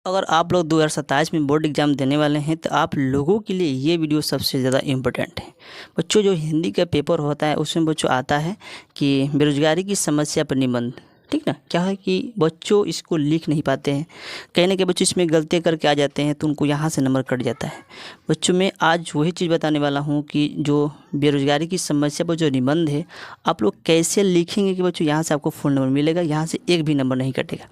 अगर आप लोग 2027 में बोर्ड एग्ज़ाम देने वाले हैं तो आप लोगों के लिए ये वीडियो सबसे ज़्यादा इम्पोर्टेंट है। बच्चों, जो हिंदी का पेपर होता है उसमें बच्चों आता है कि बेरोजगारी की समस्या पर निबंध, ठीक ना। क्या है कि बच्चों इसको लिख नहीं पाते हैं, कहीं ना कहीं बच्चे इसमें गलतियाँ करके आ जाते हैं तो उनको यहाँ से नंबर कट जाता है। बच्चों, मैं आज वही चीज़ बताने वाला हूँ कि जो बेरोजगारी की समस्या पर जो निबंध है आप लोग कैसे लिखेंगे कि बच्चों यहाँ से आपको फुल नंबर मिलेगा, यहाँ से एक भी नंबर नहीं कटेगा।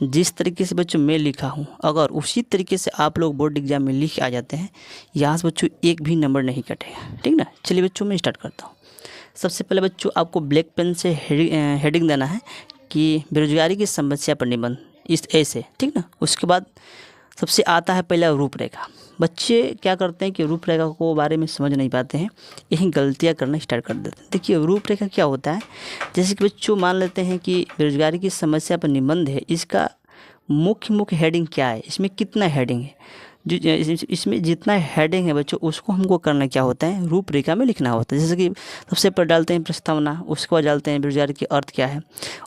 जिस तरीके से बच्चों मैं लिखा हूँ अगर उसी तरीके से आप लोग बोर्ड एग्जाम में लिख के आ जाते हैं, यहाँ से बच्चों एक भी नंबर नहीं कटेगा, ठीक ना। चलिए बच्चों मैं स्टार्ट करता हूँ। सबसे पहले बच्चों आपको ब्लैक पेन से हेडिंग देना है कि बेरोजगारी की समस्या पर निबंध, इस ऐसे, ठीक ना। उसके बाद सबसे आता है पहला रूपरेखा। बच्चे क्या करते हैं कि रूपरेखा को बारे में समझ नहीं पाते हैं, यही गलतियां करना स्टार्ट कर देते हैं। देखिए रूपरेखा क्या होता है, जैसे कि बच्चों मान लेते हैं कि बेरोजगारी की समस्या पर निबंध है, इसका मुख्य हेडिंग क्या है, इसमें कितना हेडिंग है, जो इसमें जितना हेडिंग है बच्चों उसको हमको करना क्या होता है, रूपरेखा में लिखना होता है। जैसे कि सबसे पहले डालते हैं प्रस्तावना, उसके बाद डालते हैं बेरोजगारी के अर्थ क्या है,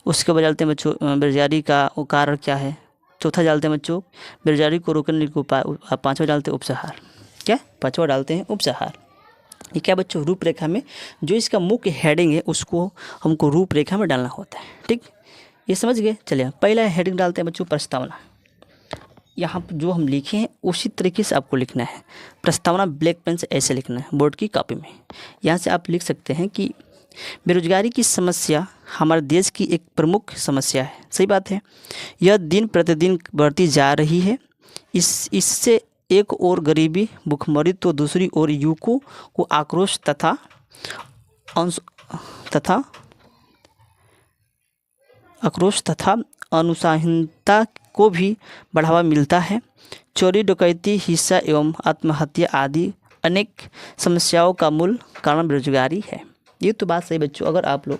उसके बाद डालते हैं बच्चों बेरोजगारी का कारण क्या है, चौथा डालते हैं बच्चों बेरोजगारी को रोकने के उपाय, पाँचवा डालते हैं उपसहार, क्या पाँचवा डालते हैं उपसहार। ये क्या बच्चों रूपरेखा में जो इसका मुख्य हेडिंग है उसको हमको रूपरेखा में डालना होता है, ठीक। ये समझ गए। चलिए पहला हेडिंग डालते हैं बच्चों प्रस्तावना। यहाँ पर जो हम लिखे हैं उसी तरीके से आपको लिखना है। प्रस्तावना ब्लैक पेन से ऐसे लिखना है बोर्ड की कॉपी में। यहाँ से आप लिख सकते हैं कि बेरोजगारी की समस्या हमारे देश की एक प्रमुख समस्या है। सही बात है, यह दिन प्रतिदिन बढ़ती जा रही है। इससे एक ओर गरीबी भूखमरी तो दूसरी ओर युवकों को आक्रोश तथा अनुशासनहीनता को भी बढ़ावा मिलता है। चोरी डकैती हिंसा एवं आत्महत्या आदि अनेक समस्याओं का मूल कारण बेरोजगारी है। ये तो बात सही बच्चों, अगर आप लोग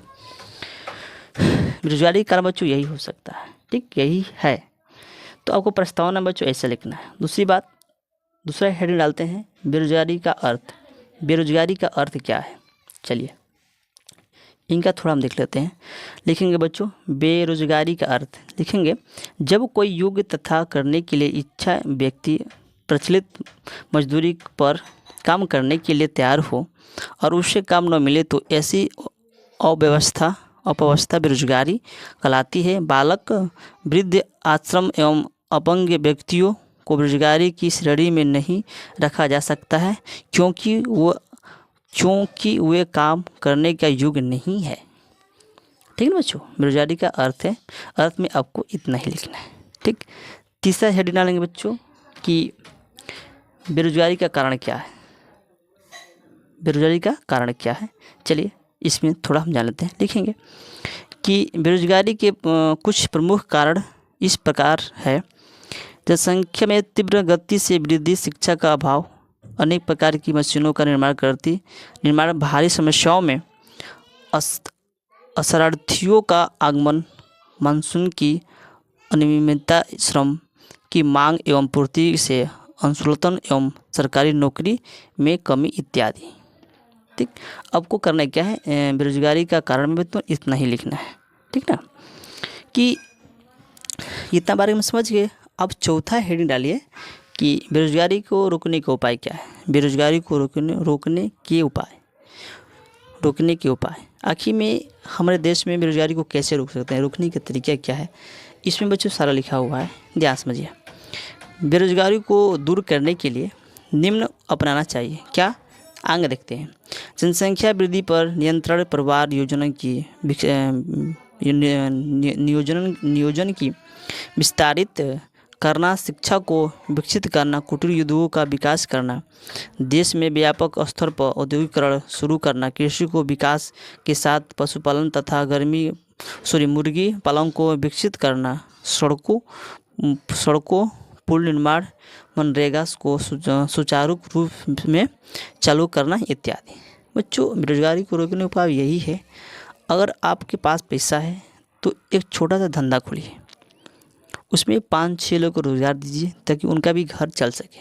बेरोजगारी का कारण बच्चों यही हो सकता है, ठीक यही है। तो आपको प्रस्तावना बच्चों ऐसे लिखना है। दूसरी बात, दूसरा हेडिंग डालते हैं बेरोजगारी का अर्थ। बेरोजगारी का अर्थ क्या है, चलिए इनका थोड़ा हम देख लेते हैं। लिखेंगे बच्चों बेरोजगारी का अर्थ, लिखेंगे जब कोई योग्य तथा करने के लिए इच्छा व्यक्ति प्रचलित मजदूरी पर काम करने के लिए तैयार हो और उससे काम न मिले तो ऐसी अपव्यवस्था बेरोजगारी कहलाती है। बालक, वृद्ध आश्रम एवं अपंग व्यक्तियों को बेरोजगारी की श्रेणी में नहीं रखा जा सकता है क्योंकि वे काम करने का योग्य नहीं है, ठीक है बच्चों। बेरोजगारी का अर्थ है, अर्थ में आपको इतना ही लिखना है, ठीक। तीसरा हेडिंग डालेंगे बच्चों कि बेरोजगारी का कारण क्या है। बेरोजगारी का कारण क्या है, चलिए इसमें थोड़ा हम जान लेते हैं। लिखेंगे कि बेरोजगारी के कुछ प्रमुख कारण इस प्रकार है। जनसंख्या में तीव्र गति से वृद्धि, शिक्षा का अभाव, अनेक प्रकार की मशीनों का निर्माण, भारी समस्याओं में अशरणार्थियों का आगमन, मानसून की अनियमितता, श्रम की मांग एवं पूर्ति से असंतुलन एवं सरकारी नौकरी में कमी इत्यादि, ठीक। आपको करना क्या है, बेरोजगारी का कारण में तो इतना ही लिखना है, ठीक ना। कि इतना बारे में समझ गए। अब चौथा हेडिंग डालिए कि बेरोजगारी को रोकने का उपाय क्या है। बेरोजगारी को रोकने के उपाय आखिर में हमारे देश में बेरोजगारी को कैसे रोक सकते हैं, रोकने का तरीका क्या है, इसमें बच्चों सारा लिखा हुआ है, ध्यान समझिए। बेरोजगारी को दूर करने के लिए निम्न अपनाना चाहिए। क्या आगे देखते हैं। जनसंख्या वृद्धि पर नियंत्रण, परिवार नियोजन की विस्तारित करना, शिक्षा को विकसित करना, कुटीर उद्योगों का विकास करना, देश में व्यापक स्तर पर औद्योगिकरण शुरू करना, कृषि को विकास के साथ पशुपालन तथा मुर्गी पालन को विकसित करना, सड़कों पुल निर्माण, मनरेगा को सुचारू रूप में चालू करना इत्यादि। बच्चों बेरोजगारी को रोकने का उपाय यही है। अगर आपके पास पैसा है तो एक छोटा सा धंधा खोलिए, उसमें 5-6 लोग को रोज़गार दीजिए ताकि उनका भी घर चल सके।